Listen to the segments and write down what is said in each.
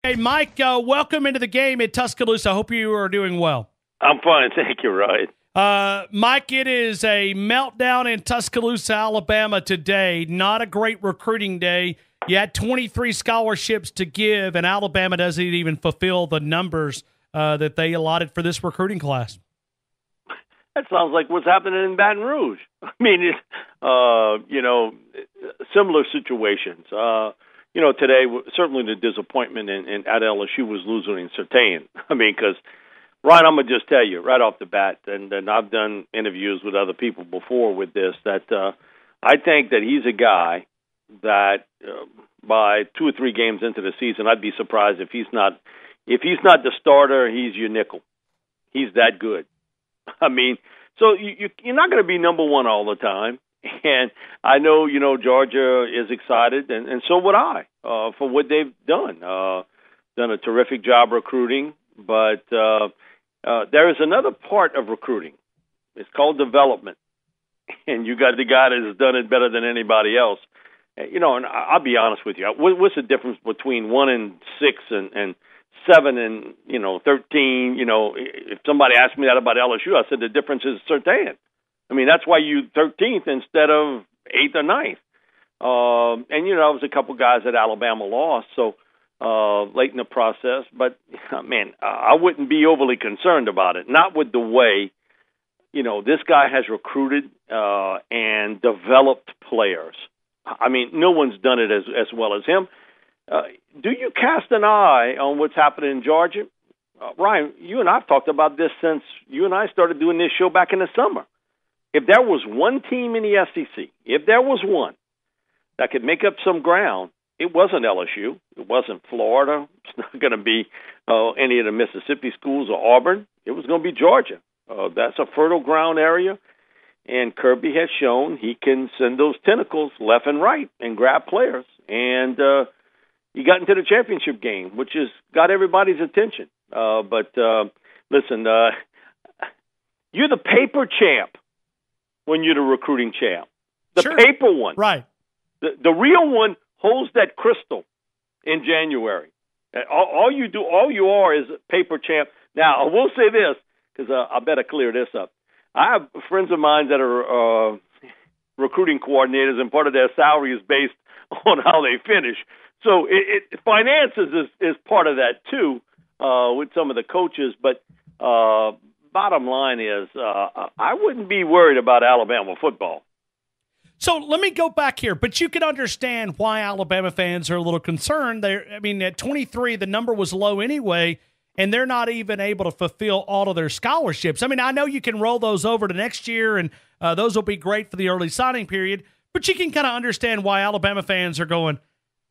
Hey, Mike, welcome into the game at Tuscaloosa. I hope you are doing well. I'm fine. Thank you, Ryan. Mike, it is a meltdown in Tuscaloosa, Alabama today. Not a great recruiting day. You had 23 scholarships to give, and Alabama doesn't even fulfill the numbers that they allotted for this recruiting class. That sounds like what's happening in Baton Rouge. I mean, similar situations. Today, certainly the disappointment at LSU was losing Surtain. I mean, because, Ryan, I'm going to just tell you right off the bat, and I've done interviews with other people before with this, that I think that he's a guy that by 2 or 3 games into the season, I'd be surprised if he's not the starter, he's your nickel. He's that good. I mean, so you're not going to be number one all the time. And I know, Georgia is excited, and so would I, for what they've done. Done a terrific job recruiting, but there is another part of recruiting. It's called development. And you got the guy that has done it better than anybody else. And I'll be honest with you. What's the difference between 1-6 and 7 and 13? If somebody asked me that about LSU, I said the difference is Surtain. I mean, that's why you 13th instead of 8th or 9th. And there was a couple guys that Alabama lost, so late in the process. But man, I wouldn't be overly concerned about it. Not with the way this guy has recruited and developed players. I mean, no one's done it as well as him. Do you cast an eye on what's happening in Georgia? Ryan, you and I have talked about this since you and I started doing this show back in the summer. If there was one team in the SEC, if there was one that could make up some ground, it wasn't LSU. It wasn't Florida. It's not going to be any of the Mississippi schools or Auburn. It was going to be Georgia. That's a fertile ground area. And Kirby has shown he can send those tentacles left and right and grab players. And he got into the championship game, which has got everybody's attention. But listen, you're the paper champ when you're the recruiting champ. The Sure. paper one. Right. The real one holds that crystal in January. All you are is paper champ. Now, I will say this, because I better clear this up. I have friends of mine that are recruiting coordinators, and part of their salary is based on how they finish. So finances is part of that, too, with some of the coaches. But bottom line is I wouldn't be worried about Alabama football. So let me go back here, but you can understand why Alabama fans are a little concerned. At 23, the number was low anyway, and they're not even able to fulfill all of their scholarships. I mean, I know you can roll those over to next year, and those will be great for the early signing period, but you can kind of understand why Alabama fans are going,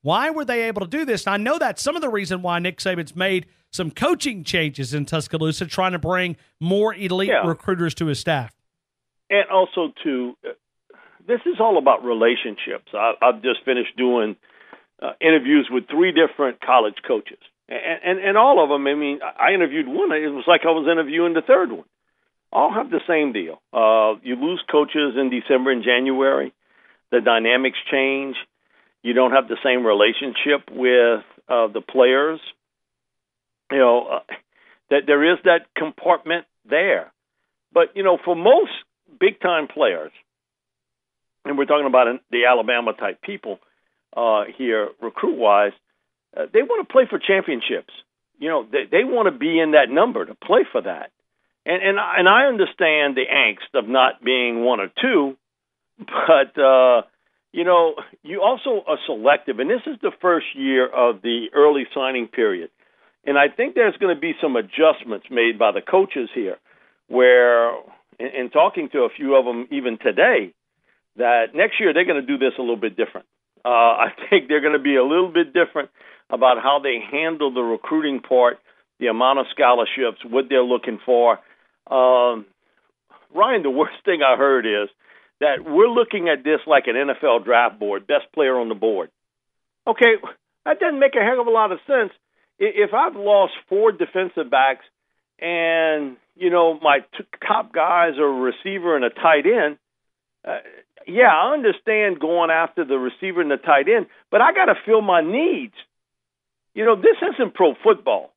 why were they able to do this? And I know that's some of the reason why Nick Saban's made some coaching changes in Tuscaloosa, trying to bring more elite recruiters to his staff. And also, too, this is all about relationships. I've just finished doing interviews with 3 different college coaches. And all of them, I mean, I interviewed one. It was like I was interviewing the third one. All have the same deal. You lose coaches in December and January. The dynamics change. You don't have the same relationship with the players. That there is that compartment there. But, for most big-time players, and we're talking about the Alabama-type people here, recruit-wise, they want to play for championships. They want to be in that number to play for that. And I understand the angst of not being 1 or 2, but, you also are selective. And this is the first year of the early signing period. And I think there's going to be some adjustments made by the coaches here where, in talking to a few of them even today, that next year they're going to do this a little bit different. I think they're going to be a little bit different about how they handle the recruiting part, the amount of scholarships, what they're looking for. Ryan, the worst thing I heard is that we're looking at this like an NFL draft board, best player on the board. Okay, that doesn't make a heck of a lot of sense. If I've lost 4 defensive backs and, my 2 top guys are a receiver and a tight end, I understand going after the receiver and the tight end, but I got to fill my needs. This isn't pro football.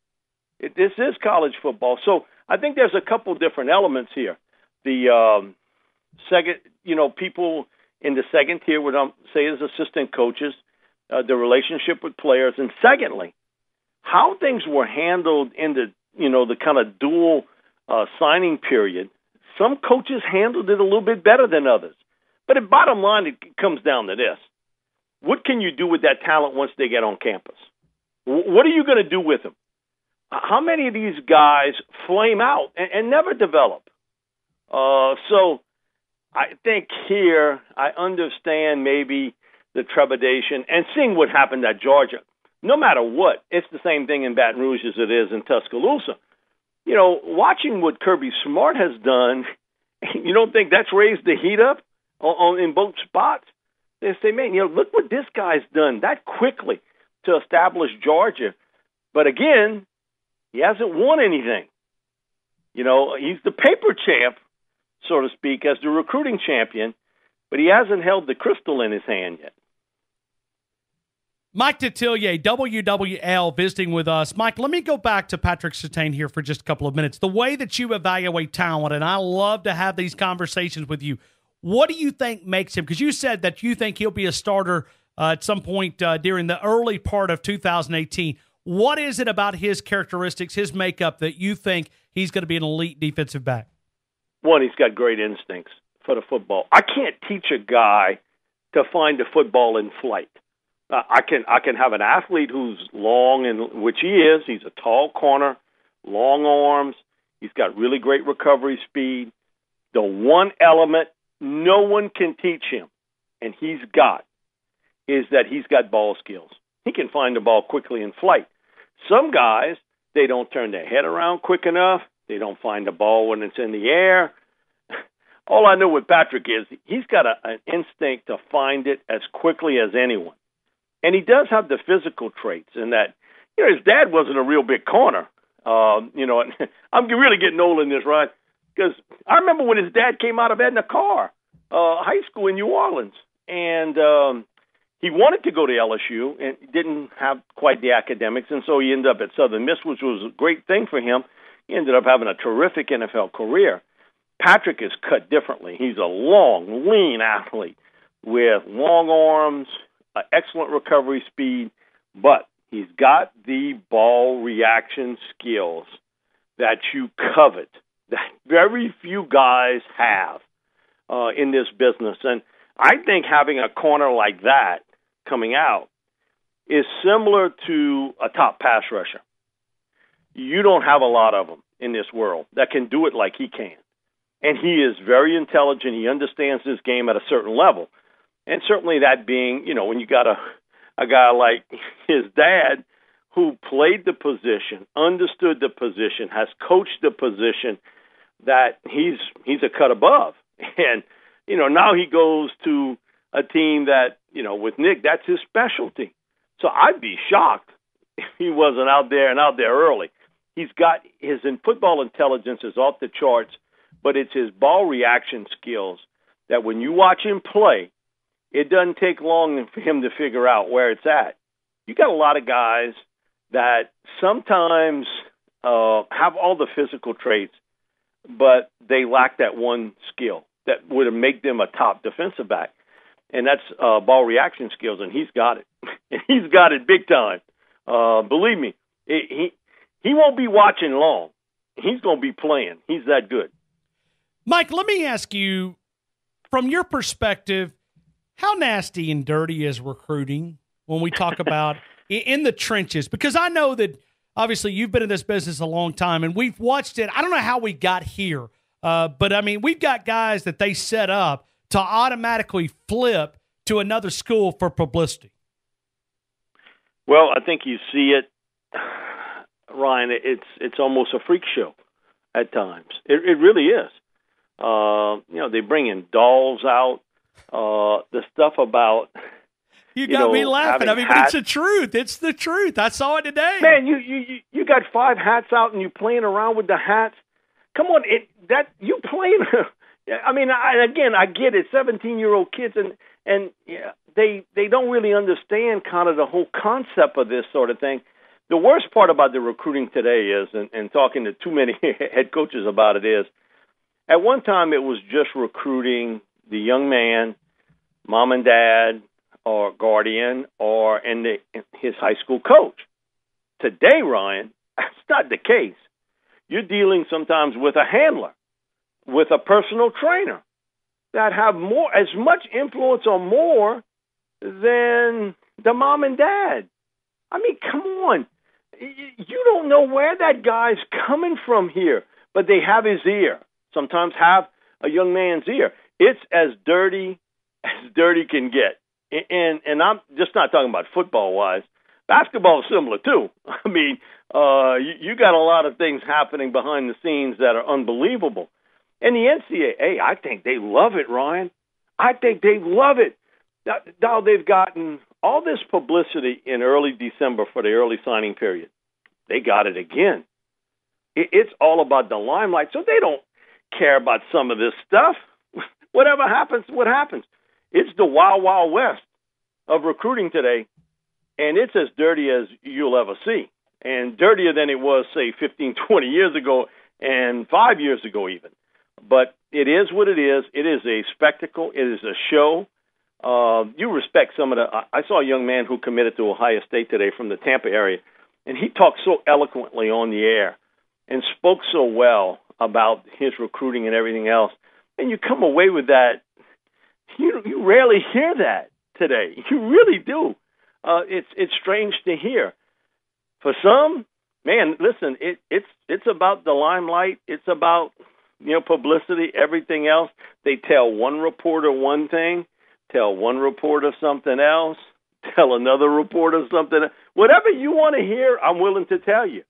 This is college football. So I think there's a couple different elements here. The second, people in the second tier would say as assistant coaches, the relationship with players, and secondly, how things were handled in the kind of dual signing period. Some coaches handled it a little bit better than others. But at bottom line, it comes down to this. What can you do with that talent once they get on campus? What are you going to do with them? How many of these guys flame out and never develop? So I think here I understand maybe the trepidation and seeing what happened at Georgia. No matter what, it's the same thing in Baton Rouge as it is in Tuscaloosa. Watching what Kirby Smart has done, you don't think that's raised the heat up in both spots? They say, man, look what this guy's done that quickly to establish Georgia. But again, he hasn't won anything. He's the paper champ, so to speak, as the recruiting champion, but he hasn't held the crystal in his hand yet. Mike Detillier, WWL, visiting with us. Mike, let me go back to Patrick Surtain here for just a couple of minutes. The way that you evaluate talent, and I love to have these conversations with you, what do you think makes him? Because you said that you think he'll be a starter at some point during the early part of 2018. What is it about his characteristics, his makeup, that you think he's going to be an elite defensive back? One, he's got great instincts for the football. I can't teach a guy to find the football in flight. I can have an athlete who's long, and which he is. He's a tall corner, long arms. He's got really great recovery speed. The one element no one can teach him, and he's got, is that he's got ball skills. He can find the ball quickly in flight. Some guys, they don't turn their head around quick enough. They don't find the ball when it's in the air. All I know with Patrick is he's got an instinct to find it as quickly as anyone. And he does have the physical traits in that, his dad wasn't a real big corner. I'm really getting old in this, right? Because I remember when his dad came out of bed in a car, high school in New Orleans, and he wanted to go to LSU and didn't have quite the academics, and so he ended up at Southern Miss, which was a great thing for him. He ended up having a terrific NFL career. Patrick is cut differently. He's a long, lean athlete with long arms, excellent recovery speed, but he's got the ball reaction skills that you covet, that very few guys have in this business. And I think having a corner like that coming out is similar to a top pass rusher. You don't have a lot of them in this world that can do it like he can. And he is very intelligent. He understands this game at a certain level. And certainly that being, when you got a guy like his dad who played the position, understood the position, has coached the position, that he's a cut above. And, now he goes to a team that, with Nick, that's his specialty. So I'd be shocked if he wasn't out there early. He's got his football intelligence is off the charts, but it's his ball reaction skills that when you watch him play, it doesn't take long for him to figure out where it's at. You got a lot of guys that sometimes have all the physical traits, but they lack that one skill that would make them a top defensive back, and that's ball reaction skills, and he's got it. He's got it big time. Believe me, he won't be watching long. He's going to be playing. He's that good. Mike, let me ask you, from your perspective, how nasty and dirty is recruiting when we talk about in the trenches? Because I know that obviously you've been in this business a long time and we've watched it. I don't know how we got here, but I mean, we've got guys that they set up to automatically flip to another school for publicity. Well, I think you see it, Ryan. It's almost a freak show at times. It really is. They bring in dolls out. The stuff about you got me laughing. I mean, but it's the truth. It's the truth. I saw it today. Man, you got 5 hats out and you playing around with the hats. Come on, you playing. I mean, I get it. 17-year-old kids and they don't really understand kind of the whole concept of this sort of thing. the worst part about the recruiting today is, and talking to too many head coaches about it is, at one time it was just recruiting the young man, mom and dad, or guardian, and his high school coach. Today, Ryan, that's not the case. You're dealing sometimes with a handler, with a personal trainer that have as much influence or more than the mom and dad. I mean, come on. You don't know where that guy's coming from here, but they have his ear. Sometimes have a young man's ear. It's as dirty can get. And I'm just not talking about football-wise. Basketball is similar, too. I mean, you got a lot of things happening behind the scenes that are unbelievable. And the NCAA, I think they love it, Ryan. I think they love it. Now they've gotten all this publicity in early December for the early signing period. They got it again. It's all about the limelight, so they don't care about some of this stuff. Whatever happens, what happens. It's the wild, wild west of recruiting today, and it's as dirty as you'll ever see, and dirtier than it was, say, 15, 20 years ago and 5 years ago even. But it is what it is. It is a spectacle. It is a show. You respect some of the – I saw a young man who committed to Ohio State today from the Tampa area, and he talked so eloquently on the air and spoke so well about his recruiting and everything else. And you come away with that. You rarely hear that today. You really do. It's strange to hear. For some, man, listen, it's about the limelight. It's about, publicity, everything else. They tell one reporter one thing, tell one reporter something else, tell another reporter something else. Whatever you want to hear, I'm willing to tell you,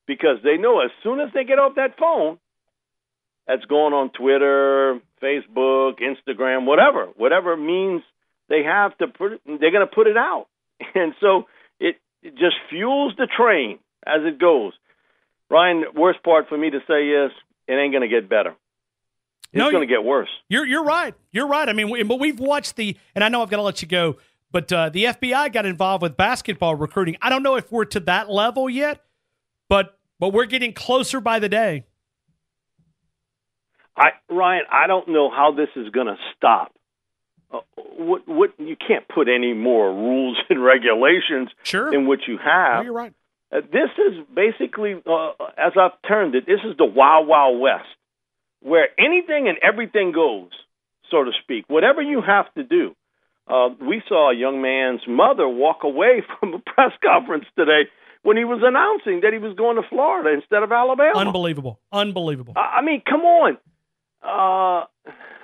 because they know as soon as they get off that phone, that's going on Twitter, Facebook, Instagram, whatever means they have to put it, they're going to put it out. And so it just fuels the train as it goes. Ryan, the worst part for me to say is it ain't going to get better. It's going to get worse. You're right. You're right. I mean, but we've watched and I know I've got to let you go, but the FBI got involved with basketball recruiting. I don't know if we're to that level yet, but we're getting closer by the day. Ryan, I don't know how this is going to stop. What you can't put any more rules and regulations than what you have. No, you're right. This is basically, as I've termed it, this is the Wild Wild West, where anything and everything goes, so to speak. Whatever you have to do. We saw a young man's mother walk away from a press conference today when he was announcing that he was going to Florida instead of Alabama. Unbelievable. I mean, come on.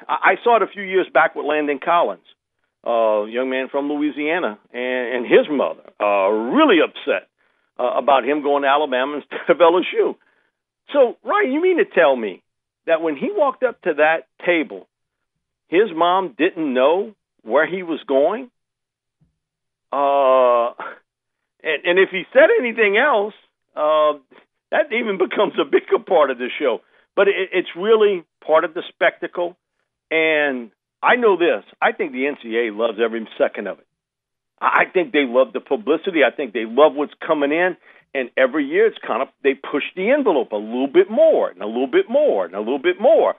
I saw it a few years back with Landon Collins, a young man from Louisiana, and his mother, really upset about him going to Alabama instead of LSU. So, Ryan, you mean to tell me that when he walked up to that table, his mom didn't know where he was going? And if he said anything else, that even becomes a bigger part of the show. But it's really part of the spectacle. And I know this. I think the NCAA loves every second of it. I think they love the publicity. I think they love what's coming in. And every year it's kind of, they push the envelope a little bit more and a little bit more and a little bit more.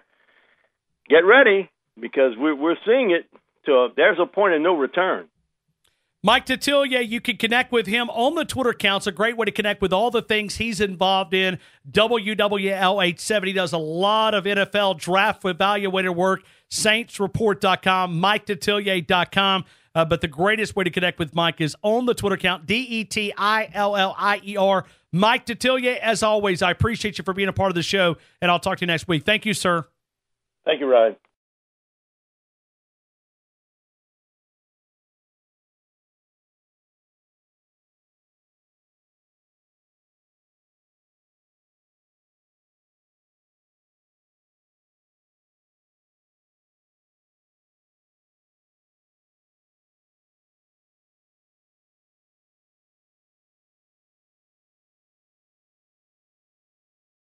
Get ready, because we're seeing it. There's a point of no return. Mike Detillier, you can connect with him on the Twitter account. It's a great way to connect with all the things he's involved in. WWL-870 does a lot of NFL draft evaluator work. SaintsReport.com, MikeDetillier.com. But the greatest way to connect with Mike is on the Twitter account, Detillier. Mike Detillier, as always, I appreciate you for being a part of the show, and I'll talk to you next week. Thank you, sir. Thank you, Ryan.